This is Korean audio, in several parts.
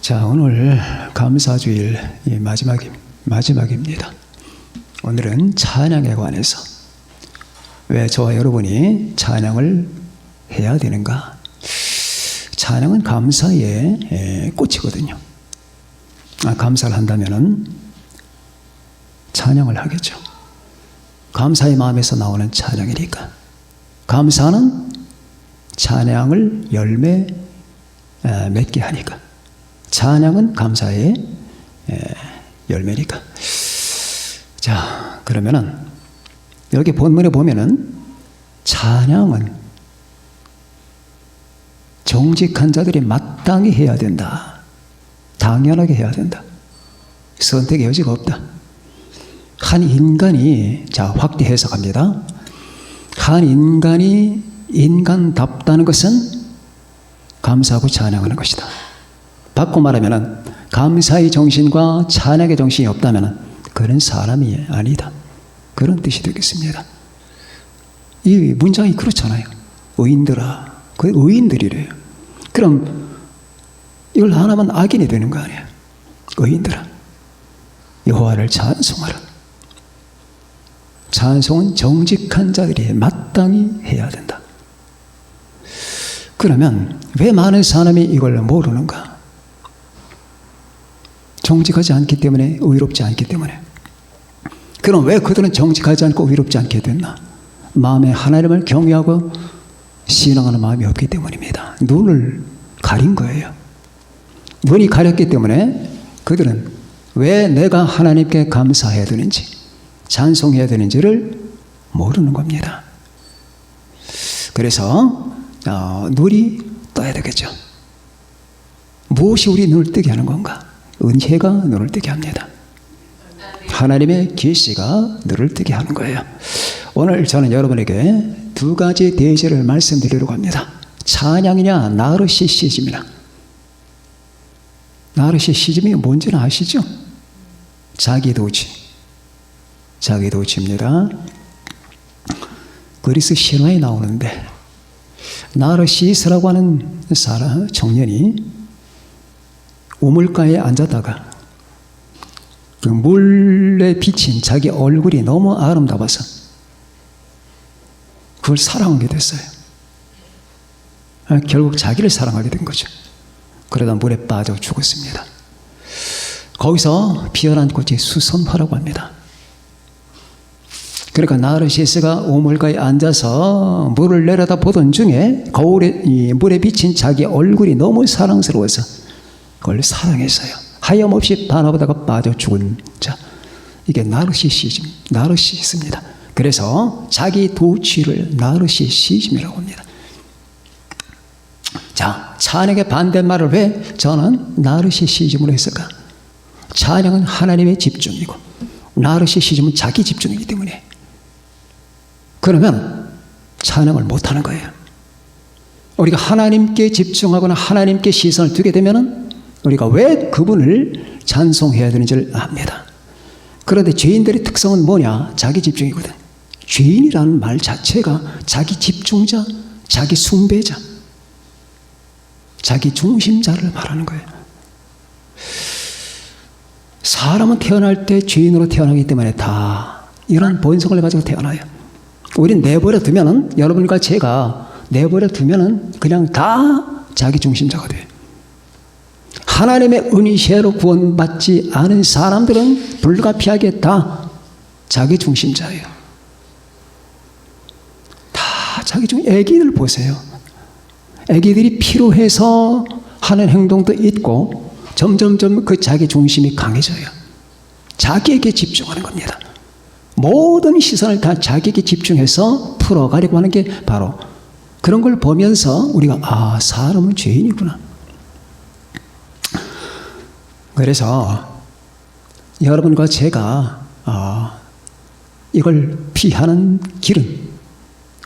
자, 오늘 감사주일 마지막입니다. 오늘은 찬양에 관해서 왜 저와 여러분이 찬양을 해야 되는가? 찬양은 감사의 꽃이거든요. 감사를 한다면은 찬양을 하겠죠. 감사의 마음에서 나오는 찬양이니까. 감사는 찬양을 열매 맺게 하니까. 찬양은 감사의 열매니까. 자, 그러면은 여기 본문에 보면은 찬양은 정직한 자들이 마땅히 해야 된다. 당연하게 해야 된다. 선택의 여지가 없다. 한 인간이, 자, 확대 해석합니다. 한 인간이 인간답다는 것은 감사하고 찬양하는 것이다. 바꿔 말하면 감사의 정신과 찬양의 정신이 없다면 그런 사람이 아니다. 그런 뜻이 되겠습니다. 이 문장이 그렇잖아요. 의인들아. 그 의인들이래요. 그럼 이걸 안 하면 악인이 되는 거 아니에요. 의인들아, 여호와를 찬송하라. 찬송은 정직한 자들이 마땅히 해야 된다. 그러면 왜 많은 사람이 이걸 모르는가? 정직하지 않기 때문에, 의롭지 않기 때문에. 그럼 왜 그들은 정직하지 않고 의롭지 않게 됐나? 마음에 하나님을 경외하고 신앙하는 마음이 없기 때문입니다. 눈을 가린 거예요. 눈이 가렸기 때문에 그들은 왜 내가 하나님께 감사해야 되는지, 찬송해야 되는지를 모르는 겁니다. 그래서 눈이 떠야 되겠죠. 무엇이 우리 눈을 뜨게 하는 건가? 은혜가 눈을 뜨게 합니다. 하나님의 계시가 눈을 뜨게 하는 거예요. 오늘 저는 여러분에게 두 가지 대제를 말씀드리려고 합니다. 찬양이냐 나르시시즘이냐. 나르시시즘이 뭔지는 아시죠? 자기도취입니다. 그리스 신화에 나오는데 나르시스라고 하는 청년이 우물가에 앉았다가 그 물에 비친 자기 얼굴이 너무 아름다워서 그걸 사랑하게 됐어요. 결국 자기를 사랑하게 된 거죠. 그러다 물에 빠져 죽었습니다. 거기서 피어난 꽃이 수선화라고 합니다. 그러니까 나르시스가 우물가에 앉아서 물을 내려다보던 중에 거울에 이 물에 비친 자기 얼굴이 너무 사랑스러워서 그걸 사랑했어요. 하염없이 바라보다가 빠져 죽은 자, 이게 나르시시즘입니다. 그래서 자기 도취를 나르시시즘이라고 합니다. 자, 찬양의 반대말을 왜 저는 나르시시즘으로 했을까? 찬양은 하나님의 집중이고 나르시시즘은 자기 집중이기 때문에. 그러면 찬양을 못하는 거예요. 우리가 하나님께 집중하거나 하나님께 시선을 두게 되면 우리가 왜 그분을 찬송해야 되는지를 압니다. 그런데 죄인들의 특성은 뭐냐? 자기 집중이거든. 죄인이라는 말 자체가 자기 집중자, 자기 숭배자, 자기 중심자를 말하는 거예요. 사람은 태어날 때 죄인으로 태어나기 때문에 다 이런 본성을 가지고 태어나요. 우린 내버려 두면은, 여러분과 제가 내버려 두면은 그냥 다 자기 중심자가 돼요. 하나님의 은혜로 구원받지 않은 사람들은 불가피하게 다 자기 중심자예요. 다 자기 애기들 보세요. 애기들이 필요해서 하는 행동도 있고 점점점 그 자기 중심이 강해져요. 자기에게 집중하는 겁니다. 모든 시선을 다 자기에게 집중해서 풀어가려고 하는 게 바로 그런 걸 보면서 우리가 사람은 죄인이구나. 그래서 여러분과 제가 이걸 피하는 길은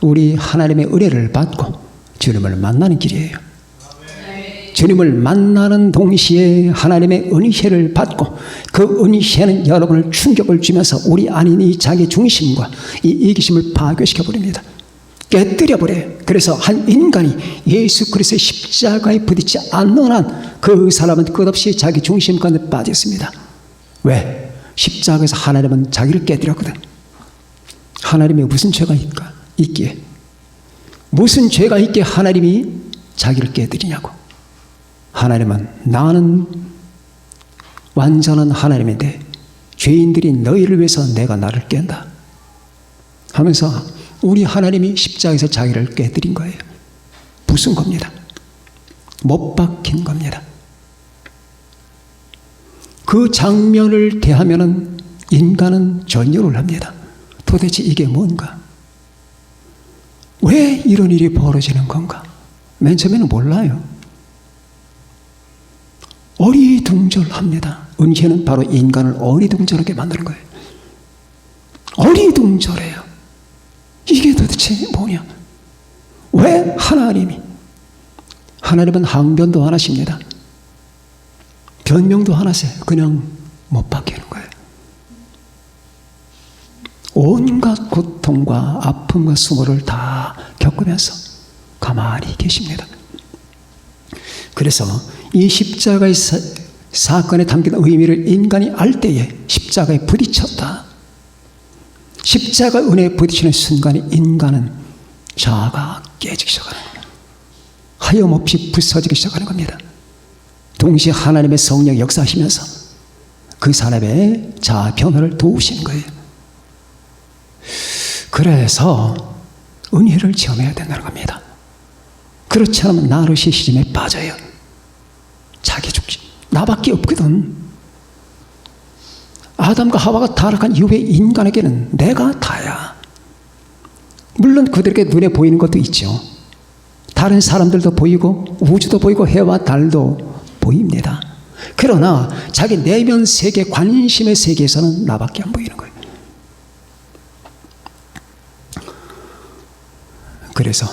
우리 하나님의 은혜를 받고 주님을 만나는 길이에요. 주님을 만나는 동시에 하나님의 은혜를 받고 그 은혜는 여러분을 충격을 주면서 우리 안인 이 자기 중심과 이 이기심을 파괴시켜버립니다. 깨뜨려 버려요. 그래서 한 인간이 예수 그리스도의 십자가에 부딪히지 않는 한 그 사람은 끝없이 자기 중심 가운데 빠졌습니다. 왜? 십자가에서 하나님은 자기를 깨뜨렸거든. 하나님이 무슨 죄가 있기에, 무슨 죄가 있기에 하나님이 자기를 깨뜨리냐고. 하나님은 나는 완전한 하나님인데 죄인들이 너희를 위해서 내가 나를 깬다 하면서 우리 하나님이 십자가에서 자기를 깨뜨린 거예요. 부순 겁니다. 못 박힌 겁니다. 그 장면을 대하면은 인간은 전율을 합니다. 도대체 이게 뭔가? 왜 이런 일이 벌어지는 건가? 맨 처음에는 몰라요. 어리둥절합니다. 은혜는 바로 인간을 어리둥절하게 만드는 거예요. 어리둥절해요. 이게 도대체 뭐냐? 왜 하나님은 항변도 안 하십니다. 변명도 안 하세요. 그냥 못 박히는 거예요. 온갖 고통과 아픔과 수모를 다 겪으면서 가만히 계십니다. 그래서 이 십자가의 사건에 담긴 의미를 인간이 알 때에 십자가에 부딪혔다. 십자가 은혜에 부딪히는 순간에 인간은 자아가 깨지기 시작하는 겁니다. 하염없이 부서지기 시작하는 겁니다. 동시에 하나님의 성령이 역사하시면서 그 사람의 자아 변화를 도우시는 거예요. 그래서 은혜를 체험해야 된다는 겁니다. 그렇지 않으면 나르시시즘에 빠져요. 자기 중심. 나밖에 없거든. 아담과 하와가 타락한 이후에 인간에게는 내가 다야. 물론 그들에게 눈에 보이는 것도 있죠. 다른 사람들도 보이고 우주도 보이고 해와 달도 보입니다. 그러나 자기 내면 세계, 관심의 세계에서는 나밖에 안 보이는 거예요. 그래서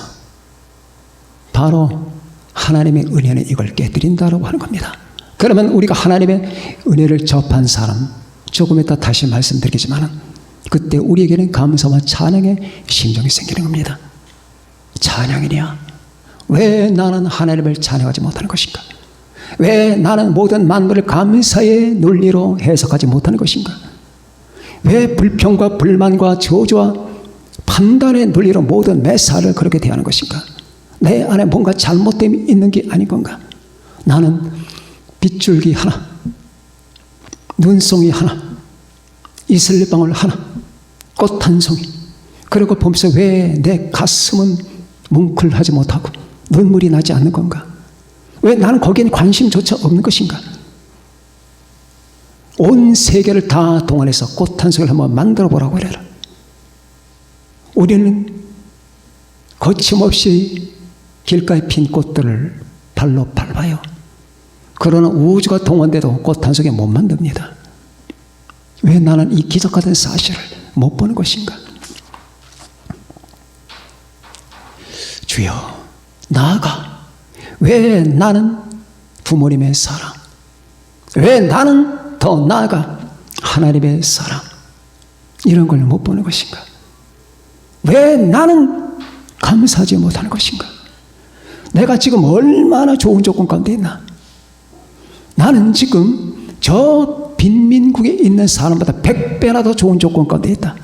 바로 하나님의 은혜는 이걸 깨뜨린다라고 하는 겁니다. 그러면 우리가 하나님의 은혜를 접한 사람, 조금 이따 다시 말씀드리겠지만 그때 우리에게는 감사와 찬양의 심정이 생기는 겁니다. 찬양이냐? 왜 나는 하나님을 찬양하지 못하는 것인가? 왜 나는 모든 만물을 감사의 논리로 해석하지 못하는 것인가? 왜 불평과 불만과 저주와 판단의 논리로 모든 매사를 그렇게 대하는 것인가? 내 안에 뭔가 잘못됨이 있는 게 아닌 건가? 나는 빗줄기 하나, 눈송이 하나, 이슬방울 하나, 꽃 한 송이, 그리고 보면서 왜 내 가슴은 뭉클하지 못하고 눈물이 나지 않는 건가? 왜 나는 거기에는 관심조차 없는 것인가? 온 세계를 다 동원해서 꽃 한 송이를 한번 만들어 보라고 그래라. 우리는 거침없이 길가에 핀 꽃들을 발로 밟아요. 그러나 우주가 동원돼도 꽃 한 송이 못 만듭니다. 왜 나는 이 기적 같은 사실을 못 보는 것인가? 주여, 나아가 왜 나는 부모님의 사랑, 왜 나는 더 나아가 하나님의 사랑, 이런 걸 못 보는 것인가? 왜 나는 감사하지 못하는 것인가? 내가 지금 얼마나 좋은 조건 가운데 있나? 나는 지금 저 빈민국에 있는 사람보다 100배나 더 좋은 조건 가운데 있다.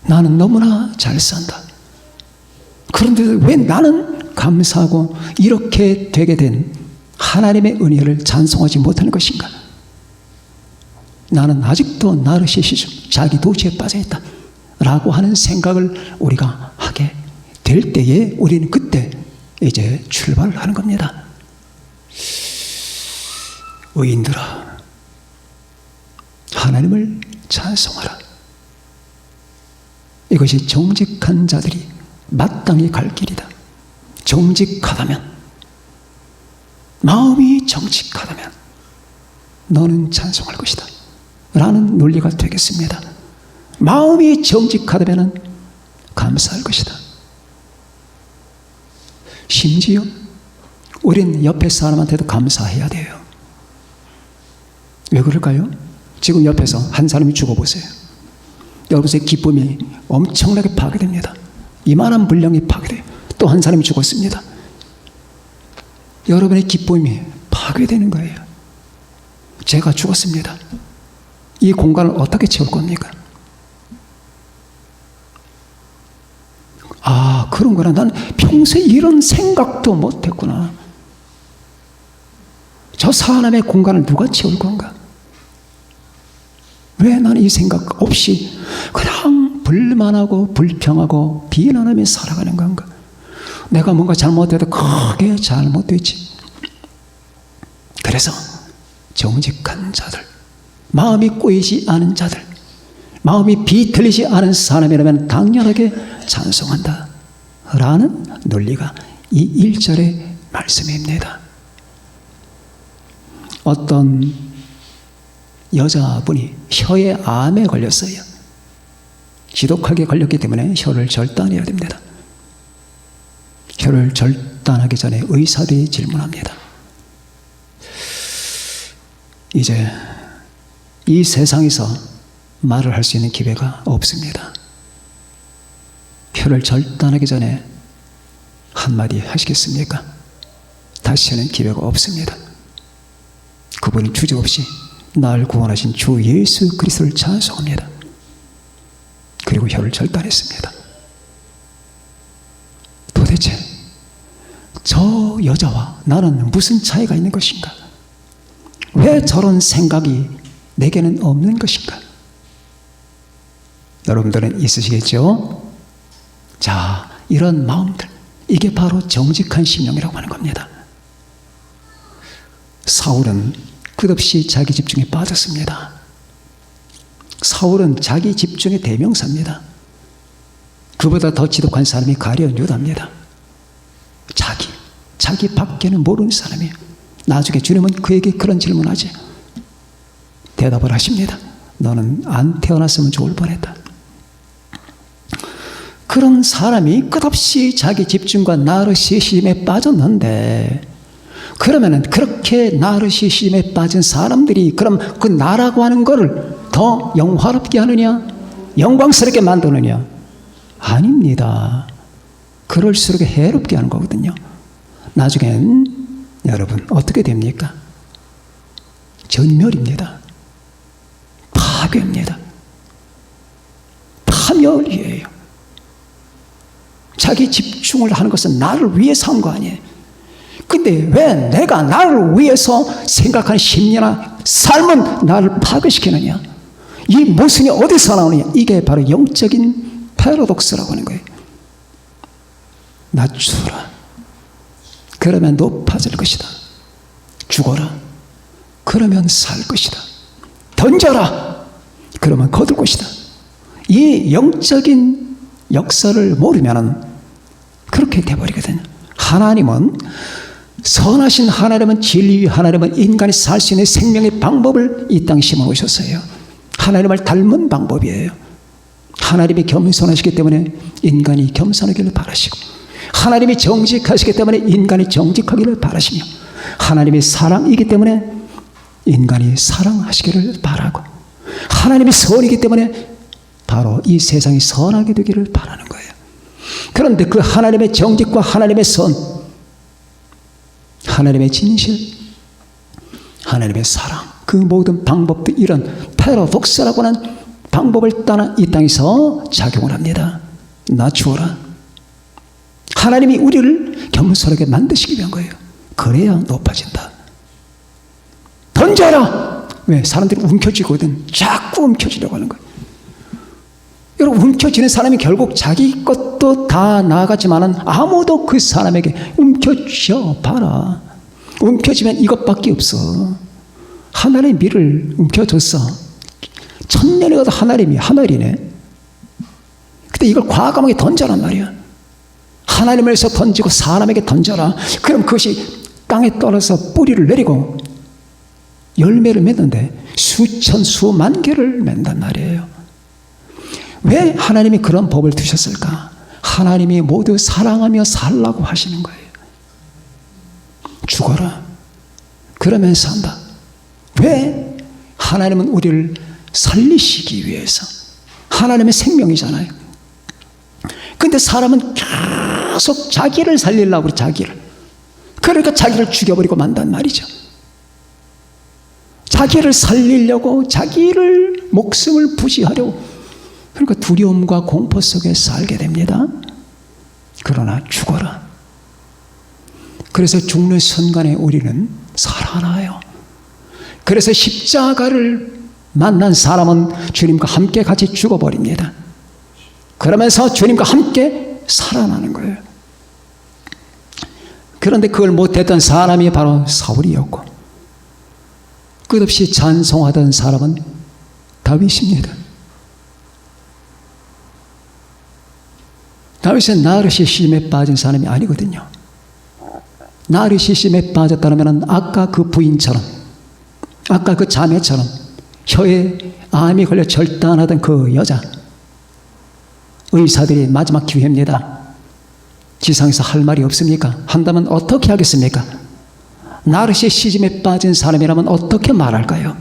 나는 너무나 잘 산다. 그런데 왜 나는 감사하고 이렇게 되게 된 하나님의 은혜를 찬송하지 못하는 것인가? 나는 아직도 나르시시즘, 자기 도취에 빠져있다 라고 하는 생각을 우리가 하게 될 때에 우리는 그때 이제 출발을 하는 겁니다. 의인들아, 하나님을 찬송하라. 이것이 정직한 자들이 마땅히 갈 길이다. 정직하다면, 마음이 정직하다면 너는 찬송할 것이다 라는 논리가 되겠습니다. 마음이 정직하다면 감사할 것이다. 심지어 우린 옆에 사람한테도 감사해야 돼요. 왜 그럴까요? 지금 옆에서 한 사람이 죽어보세요. 여러분의 기쁨이 엄청나게 파괴됩니다. 이만한 분량이 파괴돼요. 또 한 사람이 죽었습니다. 여러분의 기쁨이 파괴되는 거예요. 제가 죽었습니다. 이 공간을 어떻게 채울 겁니까? 아, 그런 거나. 난 평소에 이런 생각도 못 했구나. 저 사람의 공간을 누가 채울 건가? 왜 나는 이 생각 없이 그냥 불만하고 불평하고 비난하며 살아가는 건가? 내가 뭔가 잘못해도 크게 잘못됐지. 그래서 정직한 자들, 마음이 꼬이지 않은 자들, 마음이 비틀리지 않은 사람이라면 당연하게 찬송한다 라는 논리가 이 1절의 말씀입니다. 어떤 여자분이 혀에 암에 걸렸어요. 지독하게 걸렸기 때문에 혀를 절단해야 됩니다. 혀를 절단하기 전에 의사들이 질문합니다. 이제 이 세상에서 말을 할 수 있는 기회가 없습니다. 혀를 절단하기 전에 한마디 하시겠습니까? 다시는 기회가 없습니다. 그분은 주저없이 날 구원하신 주 예수 그리스도를 찬송합니다. 그리고 혀를 절단했습니다. 도대체 저 여자와 나는 무슨 차이가 있는 것인가? 왜 저런 생각이 내게는 없는 것인가? 여러분들은 있으시겠죠? 자, 이런 마음들, 이게 바로 정직한 심령이라고 하는 겁니다. 사울은 끝없이 자기 집중에 빠졌습니다. 사울은 자기 집중의 대명사입니다. 그보다 더 지독한 사람이 가룟 유다입니다. 자기 밖에는 모르는 사람이에요. 나중에 주님은 그에게 그런 질문하지. 대답을 하십니다. 너는 안 태어났으면 좋을 뻔했다. 그런 사람이 끝없이 자기 집중과 나르시시즘에 빠졌는데, 그러면은 그렇게 나르시시즘에 빠진 사람들이 그럼 그 나라고 하는 거를 더 영화롭게 하느냐? 영광스럽게 만드느냐? 아닙니다. 그럴수록 해롭게 하는 거거든요. 나중엔 여러분 어떻게 됩니까? 전멸입니다. 파괴입니다. 파멸이에요. 자기 집중을 하는 것은 나를 위해서 한 거 아니에요. 근데 왜 내가 나를 위해서 생각하는 심리나 삶은 나를 파괴시키느냐? 이 모순이 어디서 나오느냐? 이게 바로 영적인 패러독스라고 하는 거예요. 낮추라. 그러면 높아질 것이다. 죽어라. 그러면 살 것이다. 던져라. 그러면 거둘 것이다. 이 영적인 역사를 모르면 그렇게 돼버리거든요. 하나님은 선하신 하나님은 진리 하나님은 인간이 살 수 있는 생명의 방법을 이 땅에 심어오셨어요. 하나님을 닮은 방법이에요. 하나님이 겸손하시기 때문에 인간이 겸손하기를 바라시고, 하나님이 정직하시기 때문에 인간이 정직하기를 바라시며, 하나님이 사랑이기 때문에 인간이 사랑하시기를 바라고, 하나님이 선이기 때문에 바로 이 세상이 선하게 되기를 바라는 거예요. 그런데 그 하나님의 정직과 하나님의 선, 하나님의 진실, 하나님의 사랑, 그 모든 방법도 이런 패러독스라고 하는 방법을 따라 이 땅에서 작용을 합니다. 낮추어라. 하나님이 우리를 겸손하게 만드시기 위한 거예요. 그래야 높아진다. 던져라. 왜? 사람들이 움켜쥐거든. 자꾸 움켜쥐려고 하는 거예요. 여러분, 움켜쥐는 사람이 결국 자기 것도 다 나아가지만은 아무도 그 사람에게 움켜쥐어 봐라. 움켜쥐면 이것밖에 없어. 하늘의 미를 움켜줬어. 천년이 가도 하늘의 하늘이네. 근데 이걸 과감하게 던져란 말이야. 하나님에서 던지고 사람에게 던져라. 그럼 그것이 땅에 떨어져 뿌리를 내리고 열매를 맺는데 수천 수만 개를 맺는단 말이에요. 왜 하나님이 그런 법을 두셨을까? 하나님이 모두 사랑하며 살라고 하시는 거예요. 죽어라. 그러면 산다. 왜? 하나님은 우리를 살리시기 위해서. 하나님의 생명이잖아요. 근데 사람은 계속 자기를 살리려고 그래, 자기를. 그러니까 자기를 죽여버리고 만단 말이죠. 자기를 살리려고, 자기를 목숨을 부지하려고. 그러니까 두려움과 공포 속에 살게 됩니다. 그러나 죽어라. 그래서 죽는 순간에 우리는 살아나요. 그래서 십자가를 만난 사람은 주님과 함께 같이 죽어버립니다. 그러면서 주님과 함께 살아나는 거예요. 그런데 그걸 못했던 사람이 바로 사울이었고, 끝없이 찬송하던 사람은 다윗입니다. 다윗은 나르시시즘에 빠진 사람이 아니거든요. 나르시시즘에 빠졌다면 아까 그 부인처럼, 아까 그 자매처럼 혀에 암이 걸려 절단하던 그 여자, 의사들이 마지막 기회입니다. 지상에서 할 말이 없습니까? 한다면 어떻게 하겠습니까? 나르시시즘에 빠진 사람이라면 어떻게 말할까요?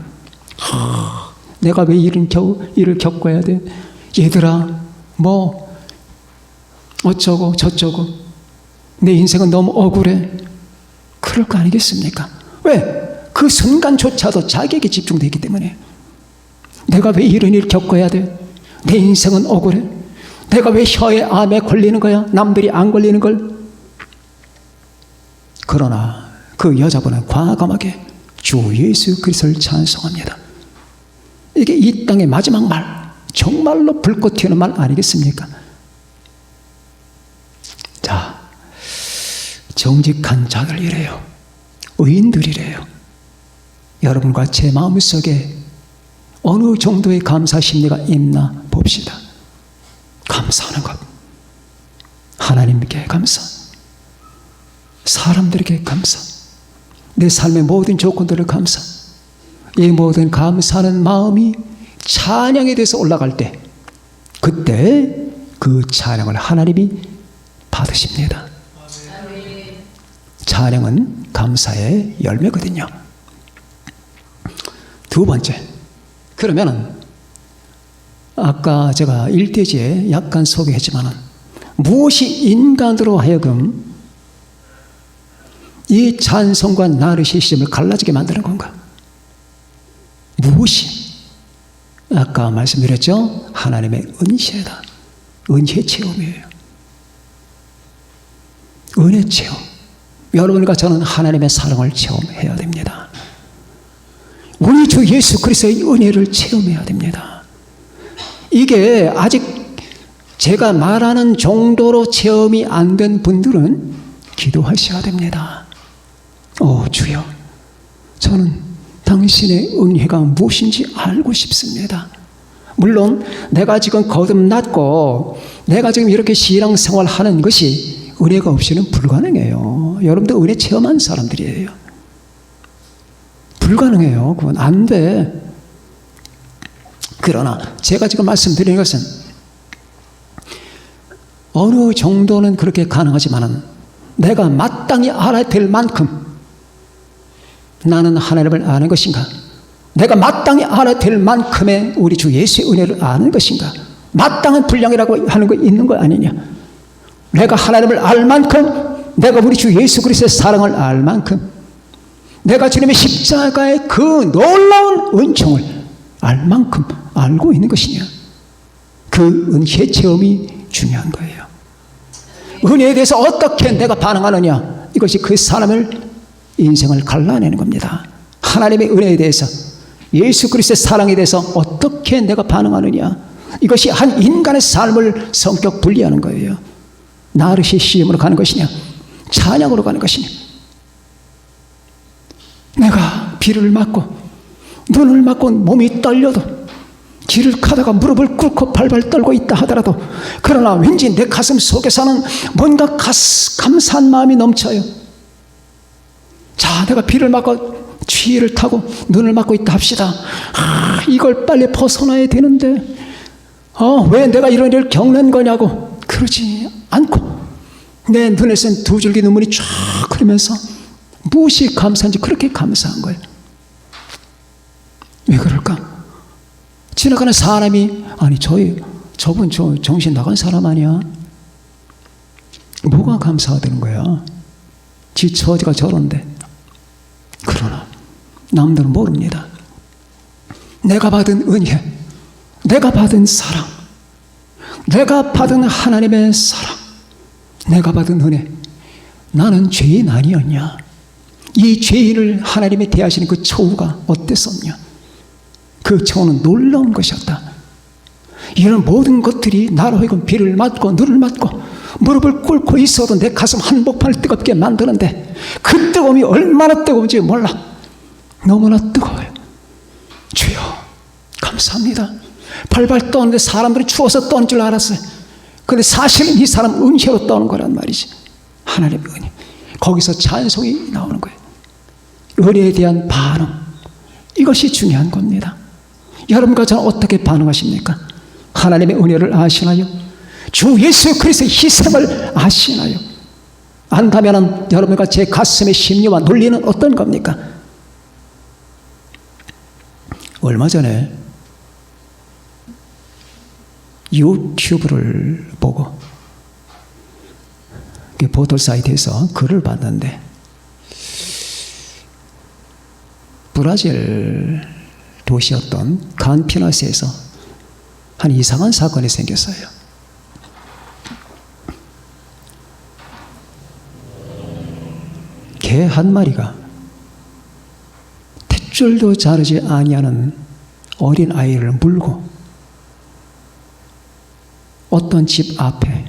내가 왜 이런 일을 겪어야 돼? 얘들아, 뭐 어쩌고 저쩌고, 내 인생은 너무 억울해. 그럴 거 아니겠습니까? 왜? 그 순간조차도 자기에게 집중되기 때문에. 내가 왜 이런 일을 겪어야 돼? 내 인생은 억울해. 내가 왜 혀에 암에 걸리는 거야? 남들이 안 걸리는 걸? 그러나 그 여자분은 과감하게 주 예수 그리스도를 찬송합니다. 이게 이 땅의 마지막 말, 정말로 불꽃 튀는 말 아니겠습니까? 자, 정직한 자들이래요. 의인들이래요. 여러분과 제 마음속에 어느 정도의 감사 심리가 있나 봅시다. 감사하는 것. 하나님께 감사. 사람들에게 감사. 내 삶의 모든 조건들을 감사. 이 모든 감사하는 마음이 찬양에 대해서 올라갈 때, 그때 그 찬양을 하나님이 받으십니다. 찬양은 감사의 열매거든요. 두 번째, 그러면은 아까 제가 1대지에 약간 소개했지만은 무엇이 인간으로 하여금 이 찬송과 나르시시즘을 갈라지게 만드는 건가? 무엇이? 아까 말씀드렸죠? 하나님의 은혜다. 은혜 체험이에요. 은혜 체험. 여러분과 저는 하나님의 사랑을 체험해야 됩니다. 우리 주 예수 그리스도의 은혜를 체험해야 됩니다. 이게 아직 제가 말하는 정도로 체험이 안 된 분들은 기도하셔야 됩니다. 주여, 저는 당신의 은혜가 무엇인지 알고 싶습니다. 물론 내가 지금 거듭났고 내가 지금 이렇게 신앙생활 하는 것이 은혜가 없이는 불가능해요. 여러분들 은혜 체험한 사람들이에요. 불가능해요. 그건 안 돼. 그러나 제가 지금 말씀드리는 것은 어느 정도는 그렇게 가능하지만은 내가 마땅히 알아야 될 만큼 나는 하나님을 아는 것인가? 내가 마땅히 알아야 될 만큼의 우리 주 예수의 은혜를 아는 것인가? 마땅한 분량이라고 하는 거 있는 거 아니냐? 내가 하나님을 알 만큼, 내가 우리 주 예수 그리스도의 사랑을 알 만큼, 내가 주님의 십자가의 그 놀라운 은총을 알 만큼 알고 있는 것이냐? 그 은혜 체험이 중요한 거예요. 은혜에 대해서 어떻게 내가 반응하느냐? 이것이 그 사람을 인생을 갈라내는 겁니다. 하나님의 은혜에 대해서, 예수 그리스도의 사랑에 대해서 어떻게 내가 반응하느냐? 이것이 한 인간의 삶을 성격 분리하는 거예요. 나르시시즘으로 가는 것이냐? 찬양으로 가는 것이냐? 내가 비를 맞고 눈을 맞고 몸이 떨려도 길을 가다가 무릎을 꿇고 발발 떨고 있다 하더라도, 그러나 왠지 내 가슴 속에서는 뭔가 감사한 마음이 넘쳐요. 자, 내가 비를 맞고 추위를 타고 눈을 맞고 있다 합시다. 이걸 빨리 벗어나야 되는데 왜 내가 이런 일을 겪는 거냐고 그러지 않고 내 눈에서는 두 줄기 눈물이 쫙 흐르면서 무엇이 감사한지 그렇게 감사한 거예요. 왜 그럴까? 지나가는 사람이, 아니 저분 저 정신 나간 사람 아니야? 뭐가 감사하다는 거야? 지 처지가 저런데. 그러나 남들은 모릅니다. 내가 받은 은혜, 내가 받은 사랑, 내가 받은 하나님의 사랑, 내가 받은 은혜, 나는 죄인 아니었냐? 이 죄인을 하나님이 대하시는 그 처우가 어땠었냐? 그 처우는 놀라운 것이었다. 이런 모든 것들이 나로 하여금 비를 맞고 눈을 맞고 무릎을 꿇고 있어도 내 가슴 한복판을 뜨겁게 만드는데 그 뜨거움이 얼마나 뜨거운지 몰라. 너무나 뜨거워요. 주여 감사합니다. 발발 떠는데 사람들이 추워서 떠는 줄 알았어요. 그런데 사실은 이 사람 은혜로 떠는 거란 말이지. 하나님의 은혜. 거기서 찬송이 나오는 거예요. 은혜에 대한 반응, 이것이 중요한 겁니다. 여러분과 저는 어떻게 반응하십니까? 하나님의 은혜를 아시나요? 주 예수 그리스도의 희생을 아시나요? 안다면 여러분과 제 가슴의 심리와 논리는 어떤 겁니까? 얼마 전에 유튜브를 보고 포털 사이트에서 글을 봤는데 브라질 도시였던 칸피나스에서 한 이상한 사건이 생겼어요. 개 한 마리가 탯줄도 자르지 아니하는 어린 아이를 물고 어떤 집 앞에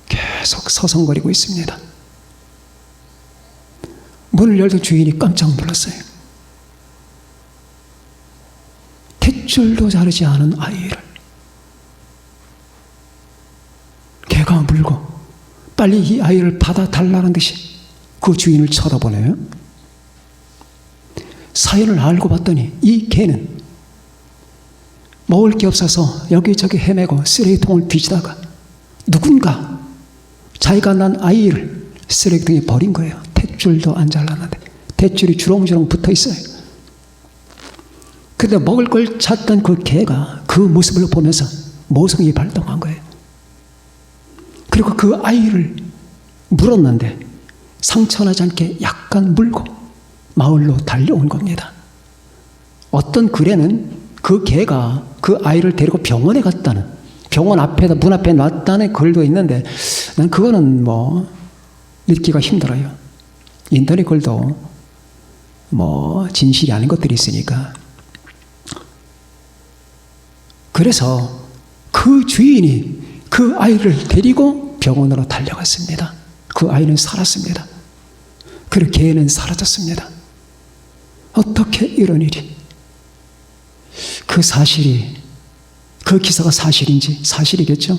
계속 서성거리고 있습니다. 문을 열던 주인이 깜짝 놀랐어요. 탯줄도 자르지 않은 아이를 개가 물고 빨리 이 아이를 받아달라는 듯이 그 주인을 쳐다보네요. 사연을 알고 봤더니 이 개는 먹을 게 없어서 여기저기 헤매고 쓰레기통을 뒤지다가 누군가 자기가 낳은 아이를 쓰레기통에 버린 거예요. 탯줄도 안 잘랐는데 탯줄이 주렁주렁 붙어 있어요. 근데 먹을 걸 찾던 그 개가 그 모습을 보면서 모성이 발동한 거예요. 그리고 그 아이를 물었는데 상처나지 않게 약간 물고 마을로 달려온 겁니다. 어떤 글에는 그 개가 그 아이를 데리고 병원에 갔다는, 병원 앞에다 문 앞에 놨다는 글도 있는데 난 그거는 뭐 믿기가 힘들어요. 인터넷 글도 뭐 진실이 아닌 것들이 있으니까. 그래서 그 주인이 그 아이를 데리고 병원으로 달려갔습니다. 그 아이는 살았습니다. 그리고 개는 사라졌습니다. 어떻게 이런 일이? 그 사실이, 그 기사가 사실인지, 사실이겠죠?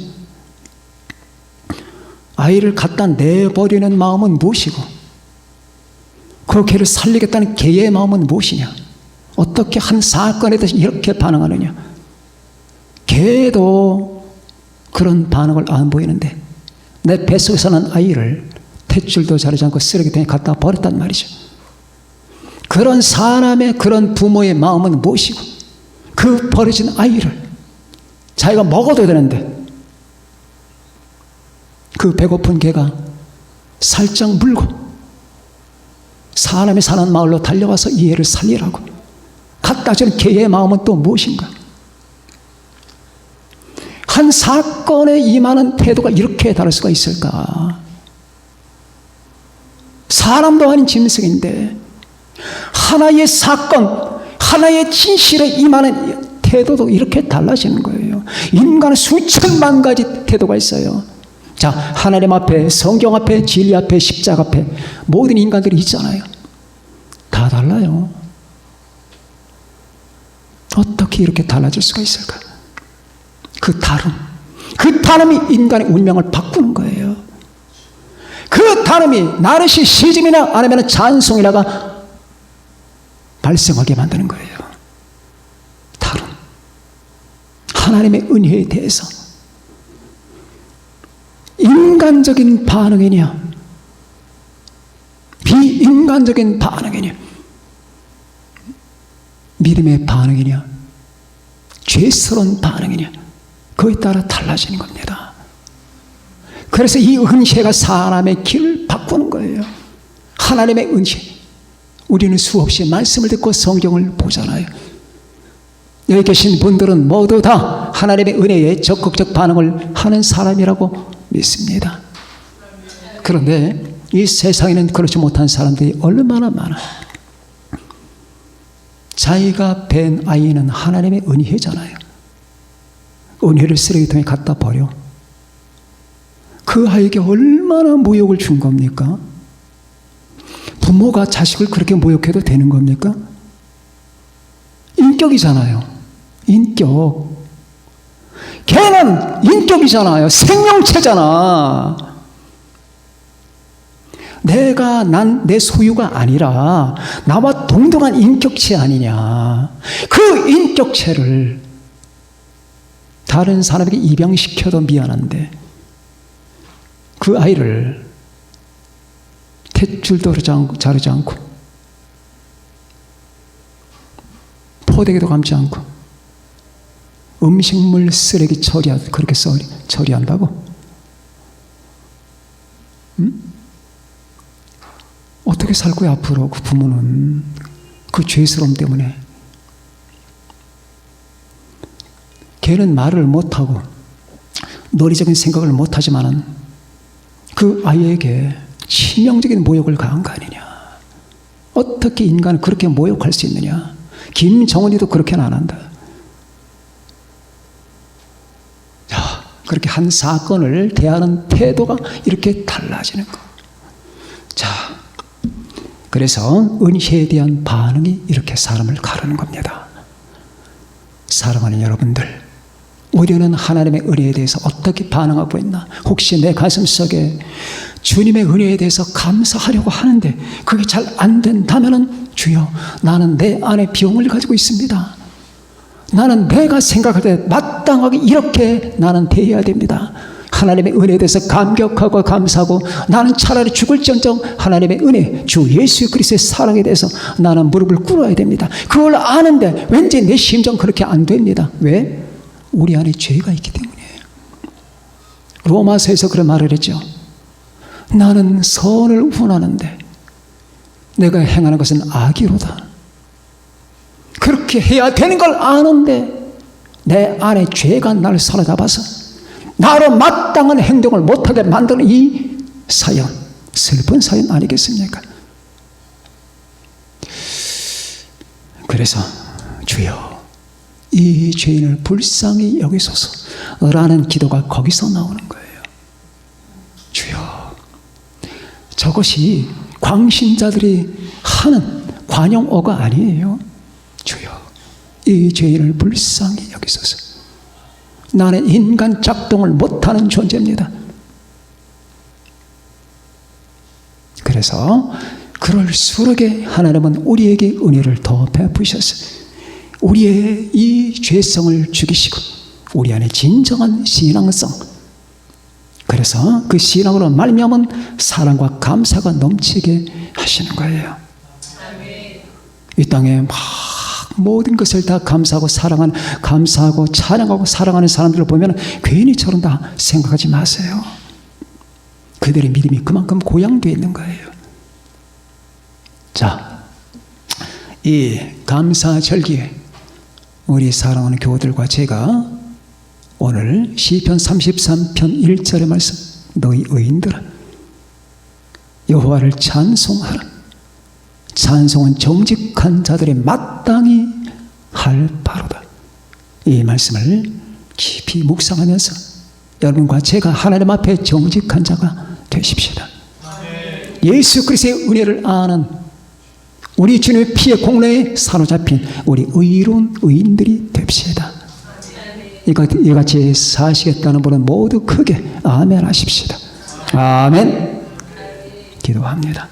아이를 갖다 내버리는 마음은 무엇이고 그 개를 살리겠다는 개의 마음은 무엇이냐? 어떻게 한 사건에 대해서 이렇게 반응하느냐? 개도 그런 반응을 안 보이는데 내 뱃속에서 난 아이를 탯줄도 자르지 않고 쓰레기통에 갖다 버렸단 말이죠. 그런 사람의, 그런 부모의 마음은 무엇이고 그 버려진 아이를 자기가 먹어도 되는데 그 배고픈 개가 살짝 물고 사람이 사는 마을로 달려와서 이 애를 살리라고 갖다 주는 개의 마음은 또 무엇인가? 한 사건에 임하는 태도가 이렇게 다를 수가 있을까? 사람도 아닌 짐승인데 하나의 사건, 하나의 진실에 임하는 태도도 이렇게 달라지는 거예요. 인간은 수천만 가지 태도가 있어요. 자, 하나님 앞에, 성경 앞에, 진리 앞에, 십자가 앞에 모든 인간들이 있잖아요. 다 달라요. 어떻게 이렇게 달라질 수가 있을까? 그 다름이 인간의 운명을 바꾸는 거예요. 그 다름이 나르시 시즘이나 아니면 찬송이나가 발생하게 만드는 거예요. 다름. 하나님의 은혜에 대해서 인간적인 반응이냐 비인간적인 반응이냐 믿음의 반응이냐 죄스러운 반응이냐 그에 따라 달라지는 겁니다. 그래서 이 은혜가 사람의 길을 바꾸는 거예요. 하나님의 은혜. 우리는 수없이 말씀을 듣고 성경을 보잖아요. 여기 계신 분들은 모두 다 하나님의 은혜에 적극적 반응을 하는 사람이라고 믿습니다. 그런데 이 세상에는 그렇지 못한 사람들이 얼마나 많아요. 자기가 뵌 아이는 하나님의 은혜잖아요. 은혜를 쓰레기통에 갖다 버려. 그 아이에게 얼마나 모욕을 준 겁니까? 부모가 자식을 그렇게 모욕해도 되는 겁니까? 인격이잖아요. 인격. 걔는 인격이잖아요. 생명체잖아. 내 소유가 아니라 나와 동등한 인격체 아니냐. 그 인격체를 다른 사람에게 입양시켜도 미안한데 그 아이를 탯줄도 자르지 않고 포대기도 감지 않고 음식물 쓰레기 그렇게 처리한다고? 어떻게 살 거야 앞으로 그 부모는 그 죄스러움 때문에. 걔는 말을 못하고 논리적인 생각을 못하지만은 그 아이에게 치명적인 모욕을 가한 거 아니냐. 어떻게 인간을 그렇게 모욕할 수 있느냐. 김정은이도 그렇게는 안 한다. 자, 그렇게 한 사건을 대하는 태도가 이렇게 달라지는 거. 자, 그래서 은혜에 대한 반응이 이렇게 사람을 가르는 겁니다. 사랑하는 여러분들, 우리는 하나님의 은혜에 대해서 어떻게 반응하고 있나? 혹시 내 가슴 속에 주님의 은혜에 대해서 감사하려고 하는데 그게 잘 안 된다면은 주여, 나는 내 안에 병을 가지고 있습니다. 나는 내가 생각할 때 마땅하게 이렇게 나는 대해야 됩니다. 하나님의 은혜에 대해서 감격하고 감사하고 나는 차라리 죽을지언정 하나님의 은혜, 주 예수 그리스도의 사랑에 대해서 나는 무릎을 꿇어야 됩니다. 그걸 아는데 왠지 내 심정 그렇게 안 됩니다. 왜? 우리 안에 죄가 있기 때문이에요. 로마서에서 그런 말을 했죠. 나는 선을 원하는데 내가 행하는 것은 악이로다. 그렇게 해야 되는 걸 아는데 내 안에 죄가 나를 사로잡아서 나로 마땅한 행동을 못하게 만드는 이 사연, 슬픈 사연 아니겠습니까? 그래서 주여, 이 죄인을 불쌍히 여기소서라는 기도가 거기서 나오는 거예요. 주여, 저것이 광신자들이 하는 관용어가 아니에요. 주여, 이 죄인을 불쌍히 여기소서. 나는 인간 작동을 못하는 존재입니다. 그래서 그럴수록에 하나님은 우리에게 은혜를 더 베푸셨어요. 우리의 이 죄성을 죽이시고 우리 안에 진정한 신앙성, 그래서 그 신앙으로 말미암은 사랑과 감사가 넘치게 하시는 거예요. 이 땅에 막 모든 것을 다 감사하고 감사하고 찬양하고 사랑하는 사람들을 보면 괜히 저런 다 생각하지 마세요. 그들의 믿음이 그만큼 고양되어 있는 거예요. 자, 이 감사절기에 우리 사랑하는 교우들과 제가 오늘 시편 33편 1절의 말씀, 너희 의인들아 여호와를 찬송하라. 찬송은 정직한 자들이 마땅히 할 바로다. 이 말씀을 깊이 묵상하면서 여러분과 제가 하나님 앞에 정직한 자가 되십시다. 예수 그리스도의 은혜를 아는 우리 주님의 피의 공로에 사로잡힌 우리 의로운 의인들이 됩시다. 이같이 사시겠다는 분은 모두 크게 아멘 하십시다. 아멘. 기도합니다.